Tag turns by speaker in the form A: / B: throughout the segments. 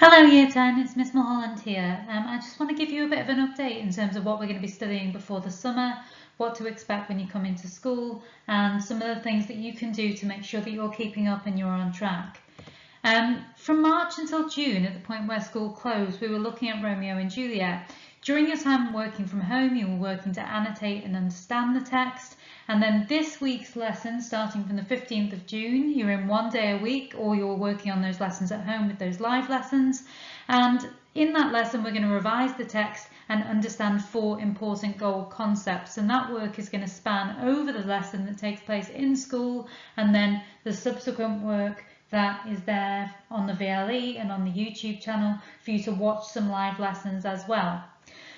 A: Hello Year 10, it's Miss Mulholland here. I just want to give you a bit of an update in terms of what we're going to be studying before the summer, what to expect when you come into school, and some of the things that you can do to make sure that you're keeping up and you're on track. From March until June, at the point where school closed, we were looking at Romeo and Juliet. During your time working from home, you were working to annotate and understand the text. And then this week's lesson, starting from the 15th of June, you're in 1 day a week, or you're working on those lessons at home with those live lessons. And in that lesson, we're going to revise the text and understand 4 important goal concepts. And that work is going to span over the lesson that takes place in school and then the subsequent work that is there on the VLE and on the YouTube channel for you to watch some live lessons as well.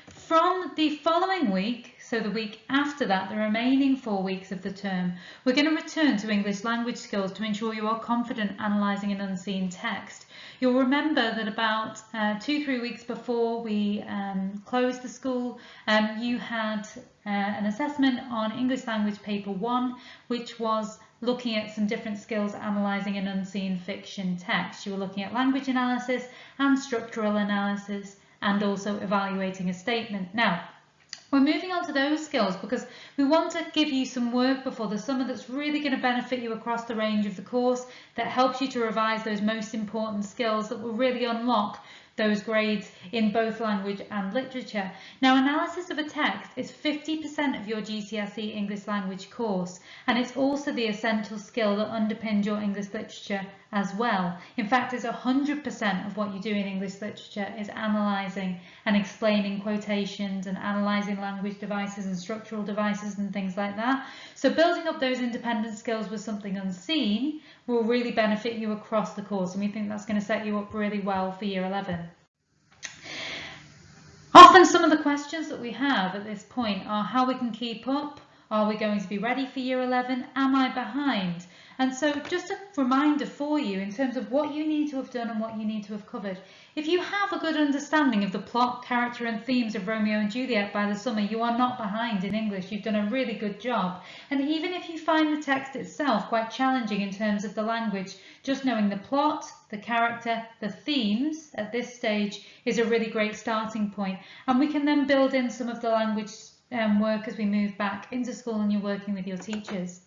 A: From the following week, so the week after that, the remaining 4 weeks of the term, we're going to return to English language skills to ensure you are confident analysing an unseen text. You'll remember that about 2-3 weeks before we closed the school, you had an assessment on English language paper 1, which was looking at some different skills analysing an unseen fiction text. You were looking at language analysis and structural analysis, and also evaluating a statement. Now, we're moving on to those skills because we want to give you some work before the summer that's really going to benefit you across the range of the course, that helps you to revise those most important skills that will really unlock those grades in both language and literature. Now, analysis of a text is 50% of your GCSE English language course, and it's also the essential skill that underpins your English literature as well. In fact, it's 100% of what you do in English literature is analysing and explaining quotations and analysing language devices and structural devices and things like that. So building up those independent skills with something unseen will really benefit you across the course, and we think that's going to set you up really well for Year 11. Often some of the questions that we have at this point are how we can keep up, are we going to be ready for Year 11, am I behind? And so just a reminder for you in terms of what you need to have done and what you need to have covered. If you have a good understanding of the plot, character and themes of Romeo and Juliet by the summer, you are not behind in English. You've done a really good job. And even if you find the text itself quite challenging in terms of the language, just knowing the plot, the character, the themes at this stage is a really great starting point. And we can then build in some of the language work as we move back into school and you're working with your teachers.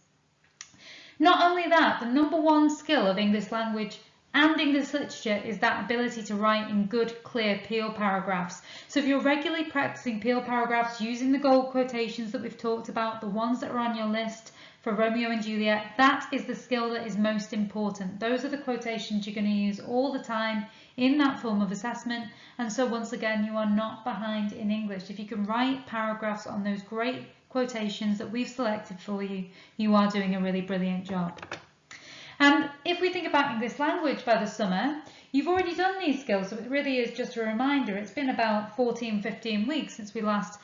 A: Not only that, the #1 skill of English language and English literature is that ability to write in good, clear Peel paragraphs. So if you're regularly practicing Peel paragraphs using the gold quotations that we've talked about, the ones that are on your list for Romeo and Juliet, that is the skill that is most important. Those are the quotations you're going to use all the time in that form of assessment. And so once again, you are not behind in English. If you can write paragraphs on those great quotations that we've selected for you, you are doing a really brilliant job. And if we think about English language by the summer, you've already done these skills, so it really is just a reminder. It's been about 14-15 weeks since we last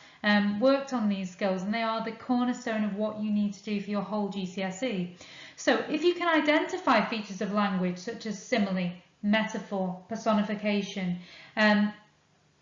A: worked on these skills, and they are the cornerstone of what you need to do for your whole GCSE. So if you can identify features of language such as simile, metaphor, personification,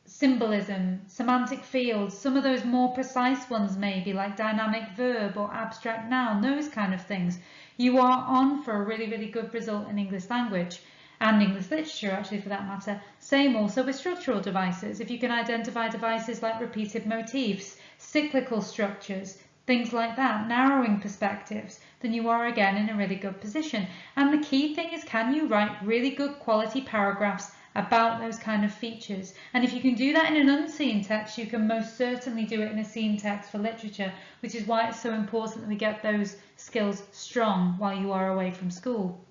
A: symbolism, semantic fields, some of those more precise ones maybe like dynamic verb or abstract noun, those kind of things, you are on for a really, really good result in English language and English literature actually for that matter. Same also with structural devices. If you can identify devices like repeated motifs, cyclical structures, things like that, narrowing perspectives, then you are again in a really good position. And the key thing is, can you write really good quality paragraphs about those kind of features? And if you can do that in an unseen text, you can most certainly do it in a seen text for literature, which is why it's so important that we get those skills strong while you are away from school.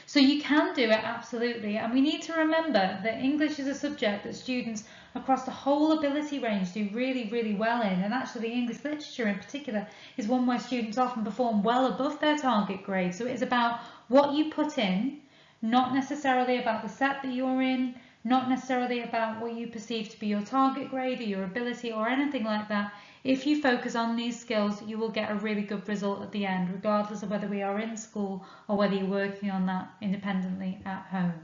A: So you can do it, absolutely, and we need to remember that English is a subject that students across the whole ability range do really, really well in, and actually English literature in particular is one where students often perform well above their target grade. So it is about what you put in, not necessarily about the set that you're in, not necessarily about what you perceive to be your target grade or your ability or anything like that. If you focus on these skills, you will get a really good result at the end, regardless of whether we are in school or whether you're working on that independently at home.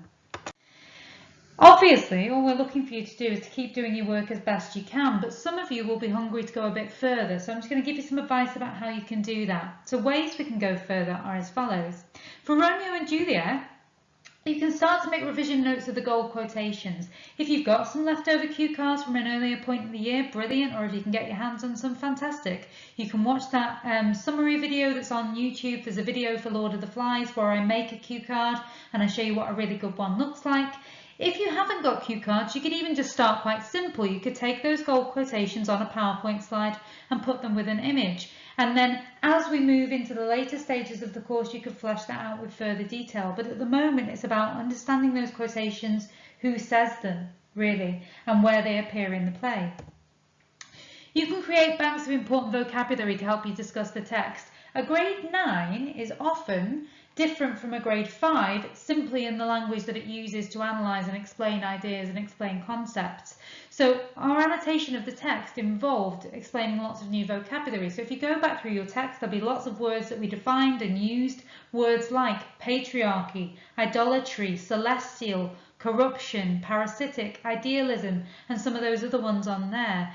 A: Obviously, all we're looking for you to do is to keep doing your work as best you can, but some of you will be hungry to go a bit further, so I'm just going to give you some advice about how you can do that. So ways we can go further are as follows. For Romeo and Juliet, You can start to make revision notes of the gold quotations. If you've got some leftover cue cards from an earlier point in the year, brilliant, or if you can get your hands on some, fantastic. You can watch that summary video that's on YouTube. There's a video for Lord of the Flies where I make a cue card and I show you what a really good one looks like. If you haven't got cue cards, you could even just start quite simple. You could take those gold quotations on a PowerPoint slide and put them with an image. And then as we move into the later stages of the course, you could flesh that out with further detail. But at the moment, it's about understanding those quotations, who says them, really, and where they appear in the play. You can create banks of important vocabulary to help you discuss the text. A grade 9 is often different from a grade 5 simply in the language that it uses to analyse and explain ideas and explain concepts. So our annotation of the text involved explaining lots of new vocabulary. So if you go back through your text, there'll be lots of words that we defined and used. Words like patriarchy, idolatry, celestial, corruption, parasitic, idealism, and some of those other ones on there.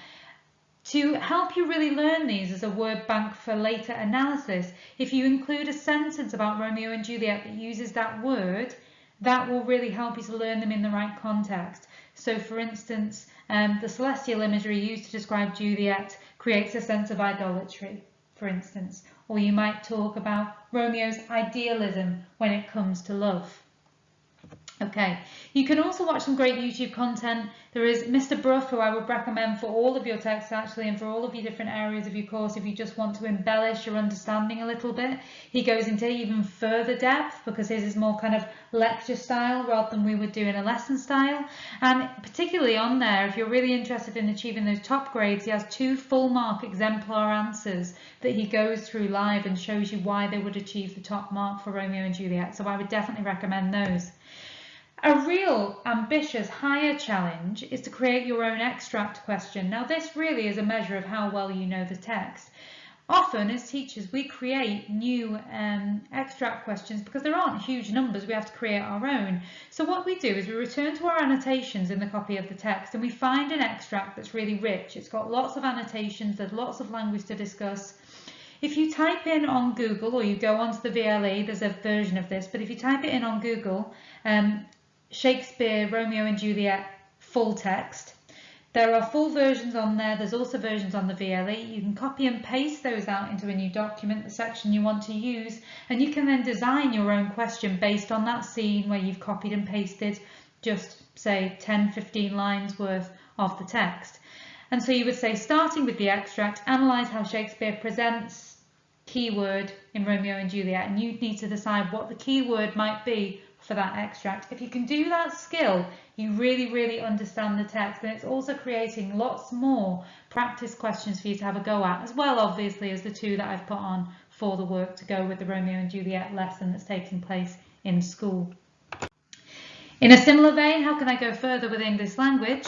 A: To help you really learn these as a word bank for later analysis, if you include a sentence about Romeo and Juliet that uses that word, that will really help you to learn them in the right context. So for instance, the celestial imagery used to describe Juliet creates a sense of idolatry, for instance. Or you might talk about Romeo's idealism when it comes to love. Okay, you can also watch some great YouTube content. There is Mr. Bruff, who I would recommend for all of your texts actually, and for all of your different areas of your course if you just want to embellish your understanding a little bit. He goes into even further depth because his is more kind of lecture style rather than we would do in a lesson style. And particularly on there, if you're really interested in achieving those top grades, he has 2 full mark exemplar answers that he goes through live and shows you why they would achieve the top mark for Romeo and Juliet. So I would definitely recommend those. A real ambitious higher challenge is to create your own extract question. Now this really is a measure of how well you know the text. Often as teachers we create new extract questions because there aren't huge numbers, we have to create our own. So what we do is we return to our annotations in the copy of the text and we find an extract that's really rich. It's got lots of annotations, there's lots of language to discuss. If you type in on Google or you go onto the VLE, there's a version of this, but if you type it in on Google, Shakespeare, Romeo and Juliet, full text. There are full versions on there. There's also versions on the VLE. You can copy and paste those out into a new document, the section you want to use, and you can then design your own question based on that scene where you've copied and pasted just say 10-15 lines worth of the text. And so you would say, starting with the extract, analyse how Shakespeare presents keyword in Romeo and Juliet, and you need to decide what the keyword might be for that extract. If you can do that skill, you really understand the text, and it's also creating lots more practice questions for you to have a go at, as well obviously as the 2 that I've put on for the work to go with the Romeo and Juliet lesson that's taking place in school. In a similar vein, how can I go further with English language?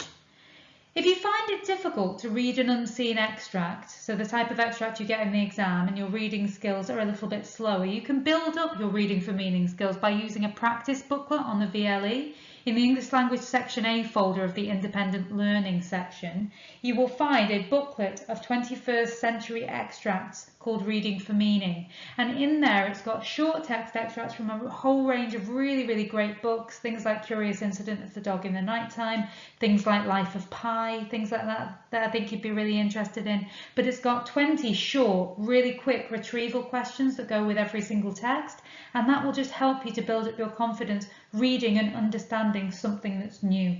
A: If you find it difficult to read an unseen extract, so the type of extract you get in the exam and your reading skills are a little bit slower, you can build up your reading for meaning skills by using a practice booklet on the VLE. In the English Language Section A folder of the Independent Learning section, you will find a booklet of 21st century extracts called Reading for Meaning. And in there it's got short text extracts from a whole range of really great books, things like Curious Incident of the Dog in the Nighttime, things like Life of Pi, things like that I think you'd be really interested in. But it's got 20 short, really quick retrieval questions that go with every single text, and that will just help you to build up your confidence reading and understanding something that's new.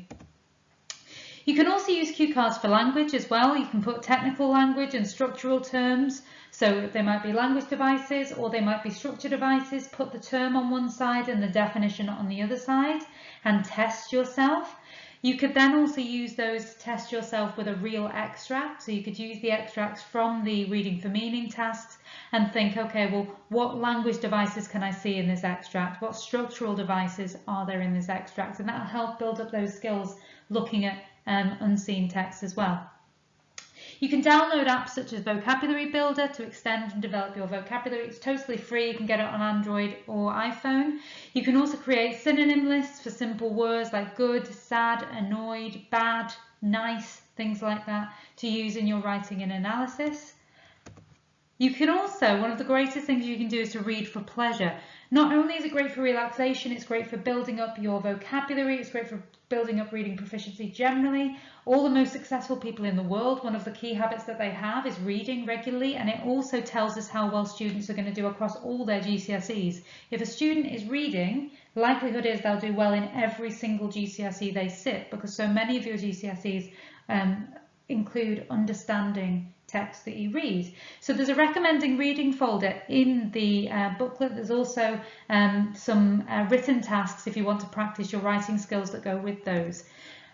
A: You can also use cue cards for language as well. You can put technical language and structural terms. So they might be language devices or they might be structure devices. Put the term on one side and the definition on the other side and test yourself. You could then also use those to test yourself with a real extract. So you could use the extracts from the Reading for Meaning tasks and think, okay, well, what language devices can I see in this extract? What structural devices are there in this extract? And that'll help build up those skills looking at unseen text as well. You can download apps such as Vocabulary Builder to extend and develop your vocabulary. It's totally free. You can get it on Android or iPhone. You can also create synonym lists for simple words like good, sad, annoyed, bad, nice, things like that to use in your writing and analysis. You can also, one of the greatest things you can do is to read for pleasure. Not only is it great for relaxation, it's great for building up your vocabulary, it's great for building up reading proficiency generally. All the most successful people in the world, one of the key habits that they have is reading regularly, and it also tells us how well students are going to do across all their GCSEs. If a student is reading, the likelihood is they'll do well in every single GCSE they sit, because so many of your GCSEs include understanding text that you read. So there's a recommending reading folder in the booklet. There's also some written tasks if you want to practice your writing skills that go with those.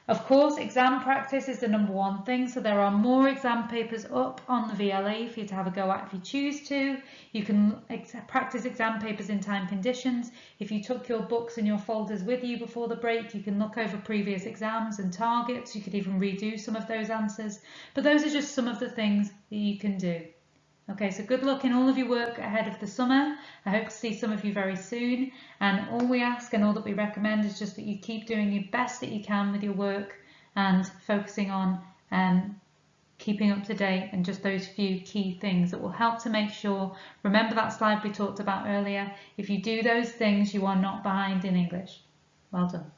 A: Of course, exam practice is the #1 thing, so there are more exam papers up on the VLA for you to have a go at if you choose to. You can practice exam papers in time conditions. If you took your books and your folders with you before the break, you can look over previous exams and targets. You could even redo some of those answers. But those are just some of the things that you can do. Okay, so good luck in all of your work ahead of the summer. I hope to see some of you very soon. And all we ask and all that we recommend is just that you keep doing your best that you can with your work and focusing on keeping up to date and just those few key things that will help to make sure, remember that slide we talked about earlier, if you do those things, you are not behind in English. Well done.